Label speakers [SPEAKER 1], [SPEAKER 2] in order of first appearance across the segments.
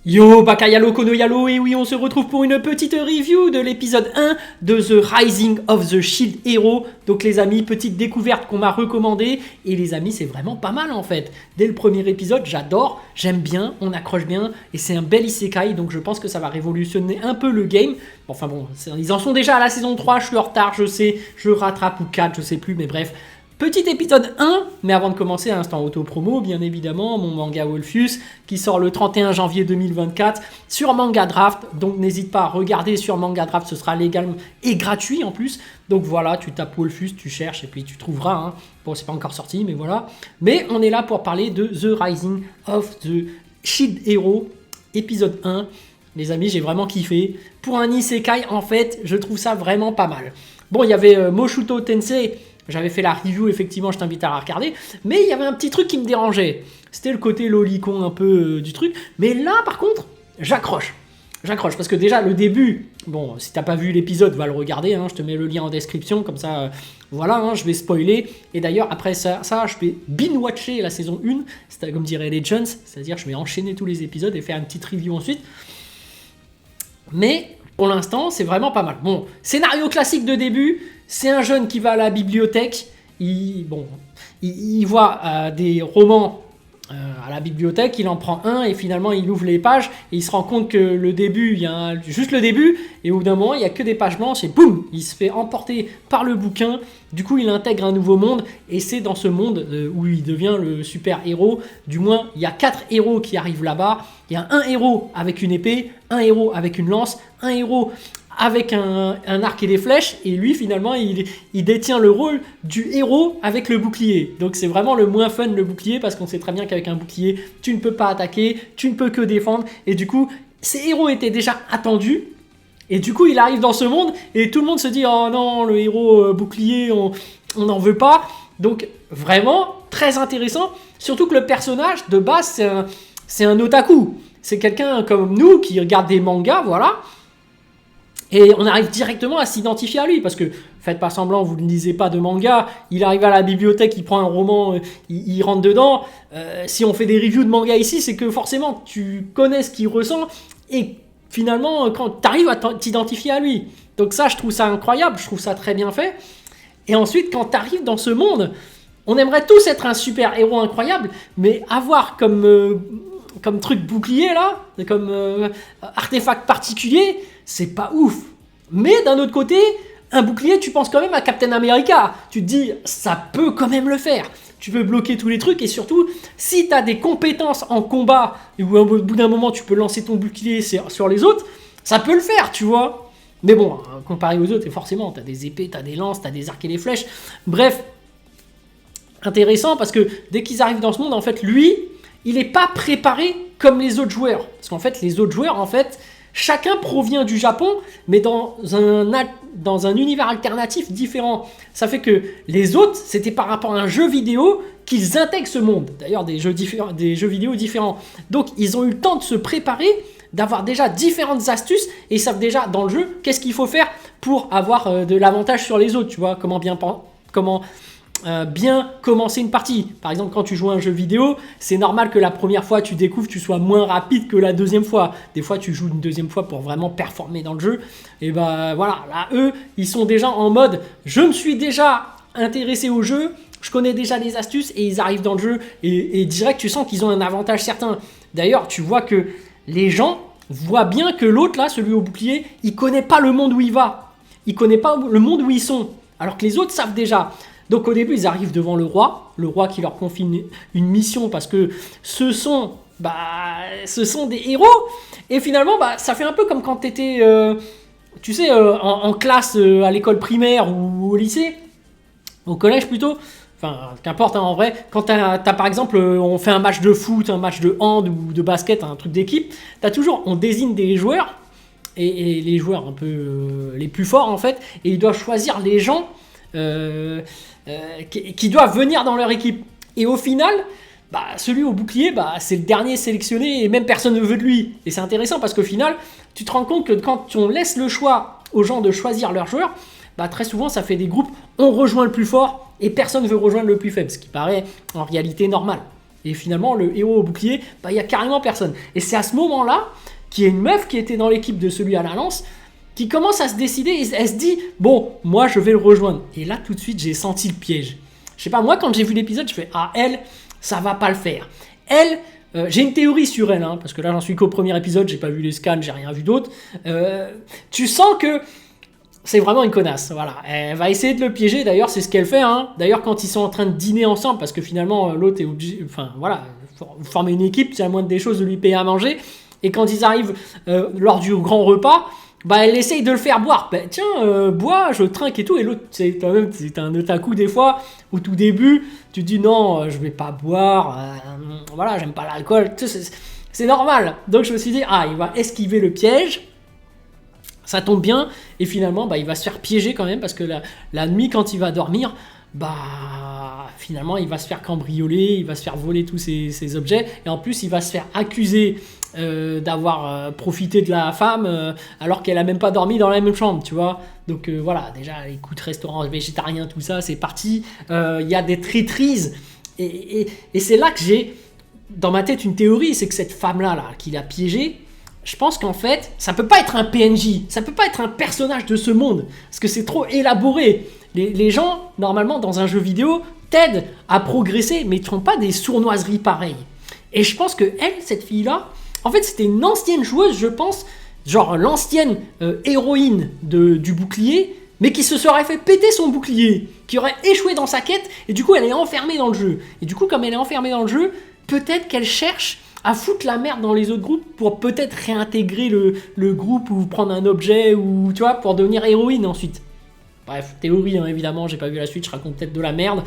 [SPEAKER 1] Yo, Bakayalo Konoyalo, et oui, on se retrouve pour une petite review de l'épisode 1 de The Rising of the Shield Hero. Donc les amis, petite découverte qu'on m'a recommandée, et les amis, c'est vraiment pas mal en fait. Dès le premier épisode, j'adore, j'aime bien, on accroche bien, et c'est un bel isekai, donc je pense que ça va révolutionner un peu le game. Enfin bon, ils en sont déjà à la saison 3, je suis en retard, je sais, je rattrape ou 4, je sais plus, mais bref. Petit épisode 1, mais avant de commencer, à l'instant auto-promo, bien évidemment, mon manga Wolfius, qui sort le 31 janvier 2024 sur Manga Draft, donc n'hésite pas à regarder sur Manga Draft, ce sera légal et gratuit en plus, donc voilà, tu tapes Wolfius, tu cherches et puis tu trouveras, hein. Bon, c'est pas encore sorti, mais voilà, mais on est là pour parler de The Rising of the Shield Hero, épisode 1, les amis, j'ai vraiment kiffé, pour un isekai, en fait, je trouve ça vraiment pas mal. Bon, il y avait Moshuto Tensei. J'avais fait la review, effectivement, je t'invite à la regarder. Mais il y avait un petit truc qui me dérangeait. C'était le côté lolicon un peu du truc. Mais là, par contre, j'accroche. J'accroche. Parce que déjà, le début, bon, si t'as pas vu l'épisode, va le regarder. Hein, je te mets le lien en description. Comme ça, voilà, hein, je vais spoiler. Et d'ailleurs, après ça, je vais binge-watcher la saison 1. C'est comme dirait les Jones. C'est-à-dire, je vais enchaîner tous les épisodes et faire une petite review ensuite. Mais pour l'instant, c'est vraiment pas mal. Bon, scénario classique de début. C'est un jeune qui va à la bibliothèque, il voit des romans à la bibliothèque, il en prend un et finalement il ouvre les pages et il se rend compte que le début, il y a juste le début et au bout d'un moment il n'y a que des pages blanches et boum, il se fait emporter par le bouquin. Du coup il intègre un nouveau monde et c'est dans ce monde où il devient le super héros. Du moins il y a 4 héros qui arrivent là-bas. Il y a un héros avec une épée, un héros avec une lance, un héros avec un arc et des flèches, et lui finalement il détient le rôle du héros avec le bouclier. Donc c'est vraiment le moins fun, le bouclier, parce qu'on sait très bien qu'avec un bouclier tu ne peux pas attaquer, tu ne peux que défendre, et du coup ces héros étaient déjà attendus, et du coup il arrive dans ce monde et tout le monde se dit oh non, le héros bouclier on n'en veut pas. Donc vraiment très intéressant, surtout que le personnage de base c'est un otaku, c'est quelqu'un comme nous qui regarde des mangas, voilà. Et on arrive directement à s'identifier à lui, parce que, faites pas semblant, vous ne lisez pas de manga, il arrive à la bibliothèque, il prend un roman, il rentre dedans. Si on fait des reviews de manga ici, c'est que forcément, tu connais ce qu'il ressent, et finalement, quand tu arrives à t'identifier à lui. Donc ça, je trouve ça incroyable, je trouve ça très bien fait. Et ensuite, quand tu arrives dans ce monde, on aimerait tous être un super héros incroyable, mais avoir comme truc bouclier là, comme artefact particulier, c'est pas ouf. Mais d'un autre côté, un bouclier, tu penses quand même à Captain America. Tu te dis, ça peut quand même le faire. Tu peux bloquer tous les trucs et surtout, si tu as des compétences en combat et où au bout d'un moment tu peux lancer ton bouclier sur les autres, ça peut le faire, tu vois. Mais bon, comparé aux autres, forcément, tu as des épées, tu as des lances, tu as des arcs et des flèches. Bref, intéressant parce que dès qu'ils arrivent dans ce monde, en fait, lui, il n'est pas préparé comme les autres joueurs. Parce qu'en fait, les autres joueurs, en fait, chacun provient du Japon, mais dans un univers alternatif différent. Ça fait que les autres, c'était par rapport à un jeu vidéo qu'ils intègrent ce monde. D'ailleurs, des jeux vidéo différents. Donc, ils ont eu le temps de se préparer, d'avoir déjà différentes astuces, et ils savent déjà, dans le jeu, qu'est-ce qu'il faut faire pour avoir de l'avantage sur les autres. Tu vois, comment bien commencer une partie. Par exemple, quand tu joues à un jeu vidéo, c'est normal que la première fois tu découvres, tu sois moins rapide que la deuxième fois. Des fois, tu joues une deuxième fois pour vraiment performer dans le jeu. Et ben voilà, là, eux, ils sont déjà en mode, je me suis déjà intéressé au jeu, je connais déjà les astuces, et ils arrivent dans le jeu, et direct, tu sens qu'ils ont un avantage certain. D'ailleurs, tu vois que les gens voient bien que l'autre, là, celui au bouclier, il connaît pas le monde où il va. Il connaît pas le monde où ils sont. Alors que les autres savent déjà. Donc au début, ils arrivent devant le roi qui leur confie une mission parce que ce sont des héros. Et finalement, ça fait un peu comme quand tu étais, en classe à l'école primaire ou au lycée, au collège plutôt. Enfin, qu'importe, hein, en vrai. Quand t'as par exemple, on fait un match de foot, un match de hand ou de basket, un truc d'équipe, on désigne des joueurs, et les joueurs un peu les plus forts en fait, et ils doivent choisir les gens qui doivent venir dans leur équipe. Et au final, celui au bouclier, c'est le dernier sélectionné et même personne ne veut de lui. Et c'est intéressant parce qu'au final, tu te rends compte que quand on laisse le choix aux gens de choisir leurs joueurs, très souvent ça fait des groupes, on rejoint le plus fort et personne ne veut rejoindre le plus faible, ce qui paraît en réalité normal. Et finalement, le héros au bouclier, bah, il y a carrément personne. Et c'est à ce moment-là qu'il y a une meuf qui était dans l'équipe de celui à la lance qui commence à se décider, et elle se dit, bon, moi je vais le rejoindre. Et là, tout de suite, j'ai senti le piège. Je sais pas, moi, quand j'ai vu l'épisode, je fais, ah, elle, ça va pas le faire. Elle, j'ai une théorie sur elle, hein, parce que là, j'en suis qu'au premier épisode, j'ai pas vu les scans, j'ai rien vu d'autre. Tu sens que c'est vraiment une connasse, voilà. Elle va essayer de le piéger, d'ailleurs, c'est ce qu'elle fait, hein. D'ailleurs, quand ils sont en train de dîner ensemble, parce que finalement, l'autre est obligé, enfin, voilà, vous formez une équipe, c'est la moindre des choses de lui payer à manger. Et quand ils arrivent lors du grand repas, bah elle essaye de le faire boire. Bah, tiens, bois, je trinque et tout. Et l'autre, c'est un otaku des fois. Au tout début, tu dis non, je vais pas boire. Voilà, j'aime pas l'alcool. C'est normal. Donc je me suis dit, ah, il va esquiver le piège. Ça tombe bien. Et finalement, bah, il va se faire piéger quand même. Parce que la nuit, quand il va dormir, bah finalement, il va se faire cambrioler. Il va se faire voler tous ses objets. Et en plus, il va se faire accuser d'avoir profité de la femme alors qu'elle a même pas dormi dans la même chambre, tu vois. Donc voilà, déjà, écoute, restaurant végétarien, tout ça, c'est parti. Il y a des traîtrises. Et c'est là que j'ai, dans ma tête, une théorie, c'est que cette femme-là, là, qui l'a piégée, je pense qu'en fait, ça peut pas être un PNJ, ça peut pas être un personnage de ce monde, parce que c'est trop élaboré. Les gens, normalement, dans un jeu vidéo, t'aident à progresser, mais ils ne font pas des sournoiseries pareilles. Et je pense que elle, cette fille-là, en fait, c'était une ancienne joueuse, je pense, genre l'ancienne héroïne du bouclier, mais qui se serait fait péter son bouclier, qui aurait échoué dans sa quête, et du coup, elle est enfermée dans le jeu. Et du coup, comme elle est enfermée dans le jeu, peut-être qu'elle cherche à foutre la merde dans les autres groupes pour peut-être réintégrer le groupe ou prendre un objet, ou tu vois, pour devenir héroïne ensuite. Bref, théorie, hein, évidemment, j'ai pas vu la suite, je raconte peut-être de la merde.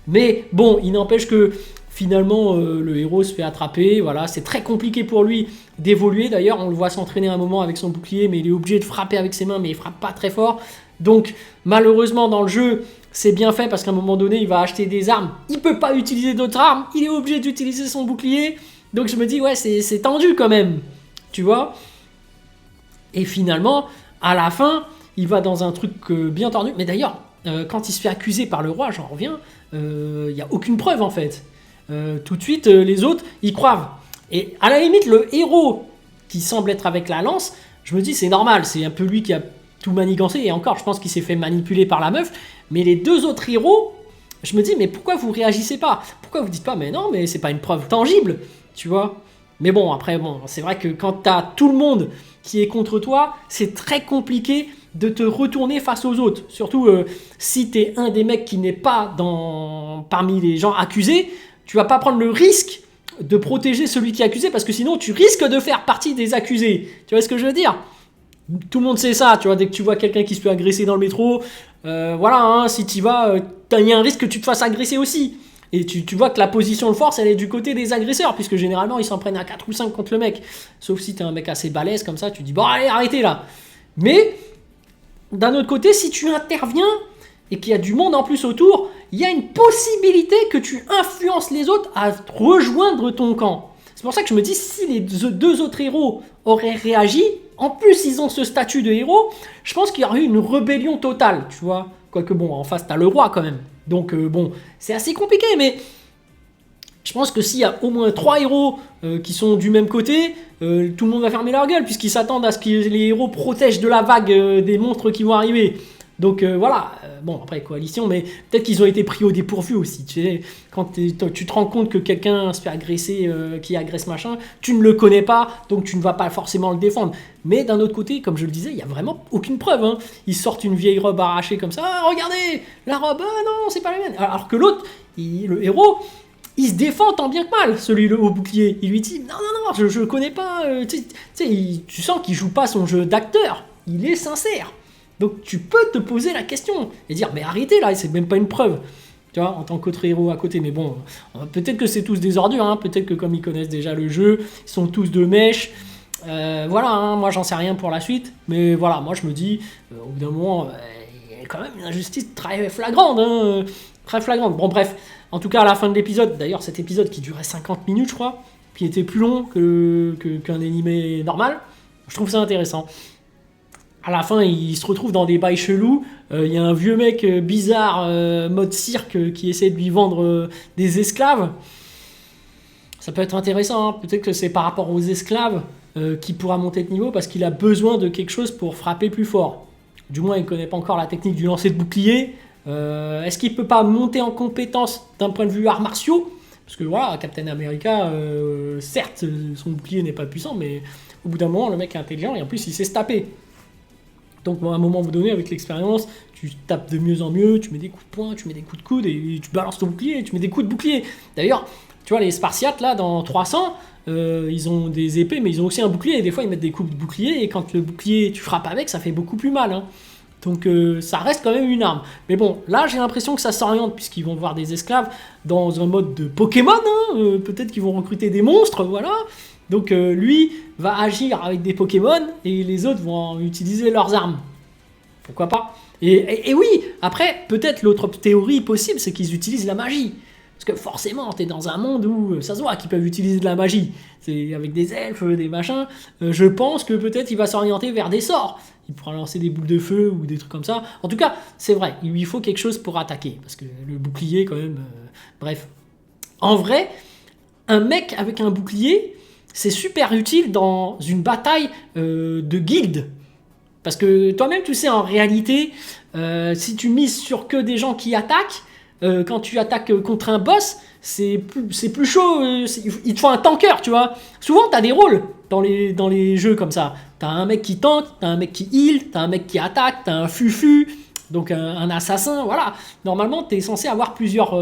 [SPEAKER 1] Mais bon, il n'empêche que finalement, le héros se fait attraper. Voilà, c'est très compliqué pour lui d'évoluer. D'ailleurs, on le voit s'entraîner un moment avec son bouclier, mais il est obligé de frapper avec ses mains, mais il frappe pas très fort. Donc, malheureusement, dans le jeu, c'est bien fait parce qu'à un moment donné, il va acheter des armes. Il peut pas utiliser d'autres armes. Il est obligé d'utiliser son bouclier. Donc, je me dis, ouais, c'est tendu quand même. Tu vois ? Et finalement, à la fin, il va dans un truc bien tordu. Mais d'ailleurs, quand il se fait accuser par le roi, j'en reviens, il n'y a aucune preuve en fait. Tout de suite, les autres, ils croient. Et à la limite, le héros qui semble être avec la lance, je me dis c'est normal, c'est un peu lui qui a tout manigancé. Et encore, je pense qu'il s'est fait manipuler par la meuf. Mais les deux autres héros, je me dis mais pourquoi vous réagissez pas ? Pourquoi vous dites pas mais non, mais c'est pas une preuve tangible, tu vois ? Mais bon, après, bon, c'est vrai que quand t'as tout le monde qui est contre toi, c'est très compliqué de te retourner face aux autres. Surtout si t'es un des mecs qui n'est pas parmi les gens accusés, tu vas pas prendre le risque de protéger celui qui est accusé parce que sinon tu risques de faire partie des accusés. Tu vois ce que je veux dire ? Tout le monde sait ça, tu vois, dès que tu vois quelqu'un qui se fait agresser dans le métro, voilà, hein, si tu vas, il y a un risque que tu te fasses agresser aussi. Et tu vois que la position de force, elle est du côté des agresseurs, puisque généralement, ils s'en prennent à 4 ou 5 contre le mec. Sauf si t'es un mec assez balèze comme ça, tu dis, bon, allez, arrêtez là. Mais, d'un autre côté, si tu interviens et qu'il y a du monde en plus autour, il y a une possibilité que tu influences les autres à rejoindre ton camp. C'est pour ça que je me dis, si les deux autres héros auraient réagi, en plus ils ont ce statut de héros, je pense qu'il y aurait eu une rébellion totale, tu vois. Quoique bon, en face, t'as le roi quand même. Donc bon, c'est assez compliqué, mais je pense que s'il y a au moins 3 héros qui sont du même côté, tout le monde va fermer leur gueule, puisqu'ils s'attendent à ce que les héros protègent de la vague des monstres qui vont arriver. Donc voilà, bon après coalition, mais peut-être qu'ils ont été pris au dépourvu aussi. Tu sais, quand tu te rends compte que quelqu'un se fait agresser, qui agresse machin, tu ne le connais pas, donc tu ne vas pas forcément le défendre. Mais d'un autre côté, comme je le disais, il n'y a vraiment aucune preuve. Hein. Ils sortent une vieille robe arrachée comme ça, ah, regardez, la robe, ah non, c'est pas la mienne. Alors que l'autre, le héros, il se défend tant bien que mal, celui au bouclier. Il lui dit, non, je connais pas, tu sens qu'il joue pas son jeu d'acteur, il est sincère. Donc tu peux te poser la question et dire mais arrêtez là, c'est même pas une preuve, tu vois, en tant qu'autre héros à côté. Mais bon, peut-être que c'est tous des ordures, hein. Peut-être que comme ils connaissent déjà le jeu, ils sont tous de mèche. Voilà, hein. Moi j'en sais rien pour la suite, mais voilà, moi je me dis, au bout d'un moment, il y a quand même une injustice très flagrante, hein, très flagrante. Bon bref, en tout cas à la fin de l'épisode, d'ailleurs cet épisode qui durait 50 minutes je crois, qui était plus long qu'un animé normal, je trouve ça intéressant. À la fin, il se retrouve dans des bails chelous. Il y a un vieux mec bizarre, mode cirque, qui essaie de lui vendre des esclaves. Ça peut être intéressant, hein. Peut-être que c'est par rapport aux esclaves qu'il pourra monter de niveau parce qu'il a besoin de quelque chose pour frapper plus fort. Du moins, il ne connaît pas encore la technique du lancer de bouclier. Est-ce qu'il ne peut pas monter en compétence d'un point de vue arts martiaux? Parce que voilà, Captain America, certes, son bouclier n'est pas puissant, mais au bout d'un moment, le mec est intelligent et en plus, il sait se taper. Donc, à un moment donné, avec l'expérience, tu tapes de mieux en mieux, tu mets des coups de poing, tu mets des coups de coude et tu balances ton bouclier, tu mets des coups de bouclier. D'ailleurs, tu vois, les Spartiates, là, dans 300, ils ont des épées, mais ils ont aussi un bouclier. Et des fois, ils mettent des coups de bouclier. Et quand le bouclier, tu frappes avec, ça fait beaucoup plus mal. Hein. Donc, ça reste quand même une arme. Mais bon, là, j'ai l'impression que ça s'oriente, puisqu'ils vont voir des esclaves dans un mode de Pokémon. Hein. Peut-être qu'ils vont recruter des monstres, voilà. Donc, lui va agir avec des Pokémon, et les autres vont utiliser leurs armes. Pourquoi pas? Et oui, après, peut-être l'autre théorie possible, c'est qu'ils utilisent la magie. Parce que forcément, t'es dans un monde où ça se voit qu'ils peuvent utiliser de la magie. C'est avec des elfes, des machins. Je pense que peut-être il va s'orienter vers des sorts. Il pourra lancer des boules de feu ou des trucs comme ça. En tout cas, c'est vrai, il lui faut quelque chose pour attaquer. Parce que le bouclier, quand même... bref. En vrai, un mec avec un bouclier, c'est super utile dans une bataille de guilde. Parce que toi-même, tu sais, en réalité, si tu mises sur que des gens qui attaquent, quand tu attaques contre un boss, c'est plus chaud. Il te faut un tanker, tu vois. Souvent, tu as des rôles dans les jeux comme ça. Tu as un mec qui tank, tu as un mec qui heal, tu as un mec qui attaque, tu as un fufu, donc un assassin, voilà. Normalement, tu es censé avoir plusieurs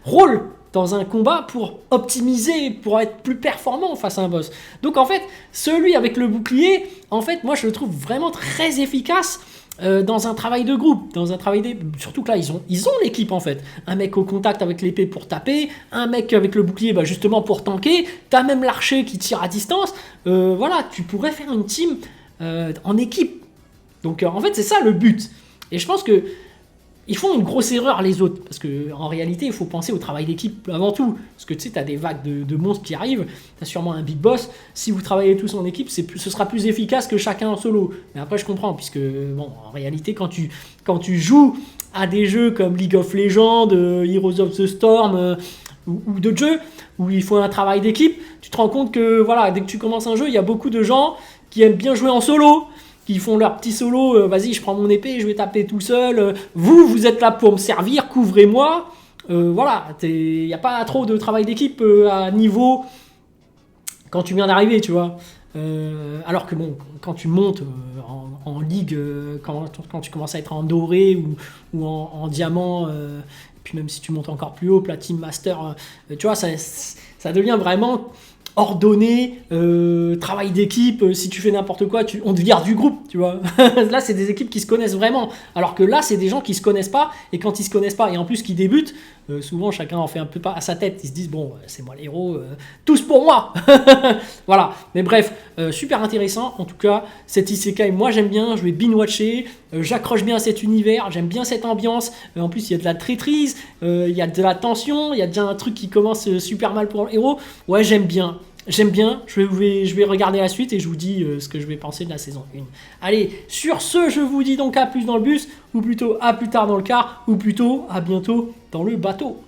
[SPEAKER 1] rôles dans un combat pour optimiser, pour être plus performant face à un boss. Donc en fait, celui avec le bouclier, en fait, moi je le trouve vraiment très efficace dans un travail de groupe, surtout que là ils ont l'équipe en fait. Un mec au contact avec l'épée pour taper, un mec avec le bouclier justement pour tanker, t'as même l'archer qui tire à distance. Voilà, tu pourrais faire une team en équipe. Donc en fait c'est ça le but. Et je pense que ils font une grosse erreur les autres, parce qu'en réalité il faut penser au travail d'équipe avant tout, parce que tu sais t'as des vagues de monstres qui arrivent, t'as sûrement un big boss, si vous travaillez tous en équipe ce sera plus efficace que chacun en solo, mais après je comprends, puisque bon en réalité quand tu joues à des jeux comme League of Legends, Heroes of the Storm ou d'autres jeux où il faut un travail d'équipe, tu te rends compte que voilà, dès que tu commences un jeu, il y a beaucoup de gens qui aiment bien jouer en solo, qui font leur petit solo, vas-y je prends mon épée, je vais taper tout seul, vous êtes là pour me servir, couvrez-moi, voilà, il n'y a pas trop de travail d'équipe à niveau quand tu viens d'arriver, tu vois. Alors que bon, quand tu montes en ligue, quand tu commences à être en doré ou en diamant, puis même si tu montes encore plus haut, platine, master, tu vois, ça devient vraiment ordonné, travail d'équipe, si tu fais n'importe quoi, on te vire du groupe, tu vois. Là, c'est des équipes qui se connaissent vraiment. Alors que là, c'est des gens qui se connaissent pas, et quand ils se connaissent pas, et en plus qui débutent, souvent chacun en fait un peu pas à sa tête. Ils se disent, bon, c'est moi le héros, tous pour moi. Voilà. Mais bref, super intéressant. En tout cas, cet isekai, moi j'aime bien, je vais binge-watcher, j'accroche bien à cet univers, j'aime bien cette ambiance. En plus, il y a de la traîtrise, il y a de la tension, il y a déjà un truc qui commence super mal pour le héros. Ouais, j'aime bien. Je vais regarder la suite et je vous dis ce que je vais penser de la saison 1. Allez, sur ce, je vous dis donc à plus dans le bus, ou plutôt à plus tard dans le car, ou plutôt à bientôt dans le bateau.